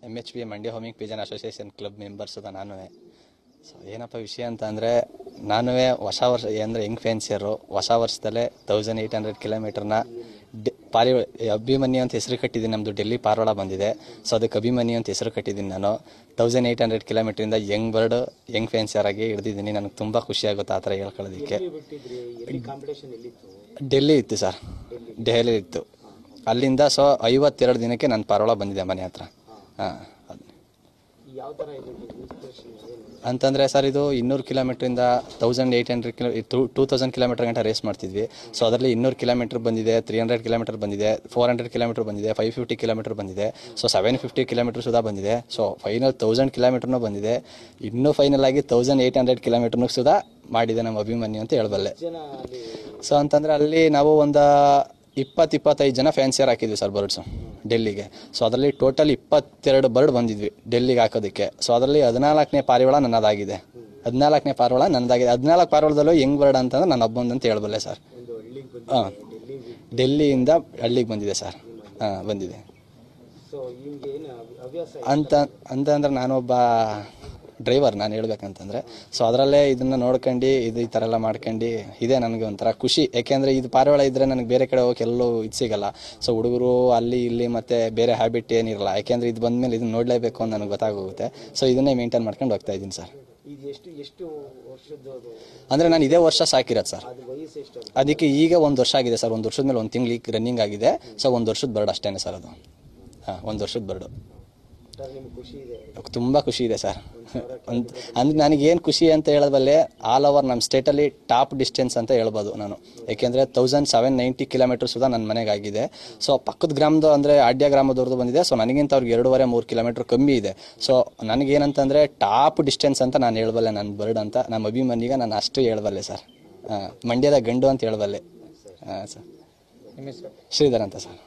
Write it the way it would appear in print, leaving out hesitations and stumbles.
MHP Mandya homing Pigeon association club members ನಾನು. So ಏನಪ್ಪ ವಿಷಯ ಅಂತ ಅಂದರೆ, ನಾನು ಹೊಸ ವರ್ಷ ಅಂದರೆ ಯಂಗ್ ಫ್ಯಾನ್ಸಿಯರು ಹೊಸ ವರ್ಷದಲ್ಲೇ 1800 ಕಿಲೋಮೀಟರ್ನ ಅಭಿಮನ್ಯು ಅಂತ ಹೆಸರು ಕಟ್ಟಿದ್ದೀನಿ. ನಮ್ಮದು ಡೆಲ್ಲಿ ಪಾರೋಳ ಬಂದಿದೆ. ಸೊ ಅದಕ್ಕೆ ಅಭಿಮನ್ಯು ಅಂತ ಹೆಸರು ಕಟ್ಟಿದ್ದೀನಿ ನಾನು. 1800 ಕಿಲೋಮೀಟ್ರಿಂದ ಯಂಗ್ ಫ್ಯಾನ್ಸಿಯರ್ ಆಗಿ ಹಿಡಿದಿದ್ದೀನಿ. ನನಗೆ ತುಂಬ ಖುಷಿ ಆಗುತ್ತೆ ಆ ಥರ ಹೇಳ್ಕೊಳ್ಳೋದಕ್ಕೆ. ಡೆಲ್ಲಿ ಇತ್ತು ಸರ್, ದೆಹಲಿ ಇತ್ತು. ಅಲ್ಲಿಂದ 52 ದಿನಕ್ಕೆ ನಾನು ಪಾರೋಳ ಬಂದಿದ್ದೆ ಮನೆ ಹತ್ರ. ಹಾಂ, ಅಂತಂದರೆ ಸರ್, ಇದು 200 ಕಿಲೋಮೀಟ್ರಿಂದ 1800 2000 ಕಿಲೋಮೀಟರ್ ಗಂಟ ರೇಸ್ ಮಾಡ್ತಿದ್ವಿ. ಸೊ ಅದರಲ್ಲಿ 200 ಕಿಲೋಮೀಟರ್ ಬಂದಿದೆ, 300 ಕಿಲೋಮೀಟರ್ ಬಂದಿದೆ, 400 ಕಿಲೋಮೀಟರ್ ಬಂದಿದೆ, 550 ಕಿಲೋಮೀಟರ್ ಬಂದಿದೆ, ಸೊ 750 ಕಿಲೋಮೀಟರ್ ಸುಧಾ ಬಂದಿದೆ. ಸೊ ಫೈನಲ್ 1000 ಕಿಲೋಮೀಟರ್ನೂ ಬಂದಿದೆ. ಇನ್ನೂ ಫೈನಲ್ ಆಗಿ 1800 ಕಿಲೋಮೀಟರ್ನೂ ಸುಧಾ ಮಾಡಿದೆ ನಮ್ಮ ಅಭಿಮನ್ಯು ಅಂತ ಹೇಳಬಲ್ಲೆ. ಸೊ ಅಂತಂದರೆ ಅಲ್ಲಿ ನಾವು ಒಂದು 20-25 ಜನ ಫ್ಯಾನ್ಸಿಯರ್ ಹಾಕಿದ್ವಿ ಸರ್ ಬರ್ಡ್ಸು ಡೆಲ್ಲಿಗೆ. ಸೊ ಅದರಲ್ಲಿ ಟೋಟಲ್ 22 ಬರ್ಡ್ ಬಂದಿದ್ವಿ ಡೆಲ್ಲಿಗೆ ಹಾಕೋದಕ್ಕೆ. ಸೊ ಅದರಲ್ಲಿ 14ನೇ ಪಾರಿವಾಳ ನನ್ನದಾಗಿದೆ. 14ನೇ ಪಾರಿವಾಳ ನನ್ನದಾಗಿದೆ. 14 ಪಾರಿವಾಳದಲ್ಲೂ ಹೆಂಗ್ ಬರ್ಡ್ ಅಂತಂದ್ರೆ ನಾನು ಒಬ್ಬಂದು ಅಂತ ಹೇಳಬಲ್ಲೆ ಸರ್. ಹಾಂ, ಡೆಲ್ಲಿಯಿಂದ ಹಳ್ಳಿಗೆ ಬಂದಿದೆ ಸರ್. ಹಾಂ, ಬಂದಿದೆ ಅಂತಂದ್ರೆ ನಾನೊಬ್ಬ ಡ್ರೈವರ್, ನಾನು ಹೇಳ್ಬೇಕಂತಂದರೆ. ಸೊ ಅದರಲ್ಲೇ ಇದನ್ನು ನೋಡ್ಕೊಂಡು ಈ ಥರ ಎಲ್ಲ ಮಾಡ್ಕೊಂಡು ಇದೆ ನನಗೆ ಒಂಥರ ಖುಷಿ. ಯಾಕೆಂದರೆ ಇದು ಪಾರಿವಾಳ ಇದ್ದರೆ ನನಗೆ ಬೇರೆ ಕಡೆ ಹೋಗೋಕೆ ಎಲ್ಲೂ ಇದು ಸಿಗೋಲ್ಲ. ಸೊ ಹುಡುಗರು ಅಲ್ಲಿ ಇಲ್ಲಿ ಮತ್ತು ಬೇರೆ ಹ್ಯಾಬಿಟ್ ಏನಿರಲ್ಲ. ಯಾಕೆಂದರೆ ಇದು ಬಂದಮೇಲೆ ಇದನ್ನು ನೋಡಲೇಬೇಕು ಅಂತ ನನಗೆ ಗೊತ್ತಾಗೋಗುತ್ತೆ. ಸೊ ಇದನ್ನೇ ಮೇಂಟೈನ್ ಮಾಡ್ಕೊಂಡು ಹೋಗ್ತಾ ಇದ್ದೀನಿ ಸರ್. ಅಂದರೆ ನಾನು ಇದೇ ವರ್ಷ ಸಾಕಿರೋದು ಸರ್. ಅದಕ್ಕೆ ಈಗ 1 ವರ್ಷ ಆಗಿದೆ ಸರ್. 1 ವರ್ಷದ ಮೇಲೆ 1 ತಿಂಗಳು ಈಗ ರನ್ನಿಂಗ್ ಆಗಿದೆ. ಸೊ 1 ವರ್ಷದ ಬರ್ಡ್ ಅಷ್ಟೇ ಸರ್ ಅದು. ಹಾಂ, 1 ವರ್ಷದ ಬರ್ಡು. ತುಂಬ ಖುಷಿ ಇದೆ ಸರ್. ಅಂದ್ರೆ ನನಗೇನು ಖುಷಿ ಅಂತ ಹೇಳಬಲ್ಲೆ, ಆಲ್ ಓವರ್ ನಮ್ಮ ಸ್ಟೇಟಲ್ಲಿ ಟಾಪ್ ಡಿಸ್ಟೆನ್ಸ್ ಅಂತ ಹೇಳ್ಬೋದು ನಾನು. ಯಾಕೆಂದರೆ 1790 ಕಿಲೋಮೀಟರ್ ಸುಧಾ ನನ್ನ ಮನೆಗಾಗಿದೆ. ಸೊ ಪಕ್ಕದ ಗ್ರಾಮದ ಅಂದರೆ ಆಡ್ಯ ಗ್ರಾಮದವ್ರದ್ದು ಬಂದಿದೆ. ಸೊ ನನಗಿಂತ ಅವ್ರಿಗೆ 2.5-3 ಕಿಲೋಮೀಟರ್ ಕಮ್ಮಿ ಇದೆ. ಸೊ ನನಗೇನಂತಂದರೆ ಟಾಪ್ ಡಿಸ್ಟೆನ್ಸ್ ಅಂತ ನಾನು ಹೇಳಬಲ್ಲೆ ನನ್ನ ಬರ್ಡ್ ಅಂತ. ನಮ್ಮ ಅಭಿಮನ್ಯಿಗೆ ನಾನು ಅಷ್ಟು ಹೇಳಬಲ್ಲೆ ಸರ್. ಮಂಡ್ಯದ ಗಂಡು ಅಂತ ಹೇಳಬಲ್ಲೆ. ಹಾಂ ಸರ್. ಶ್ರೀಧರ್ ಅಂತ ಸರ್.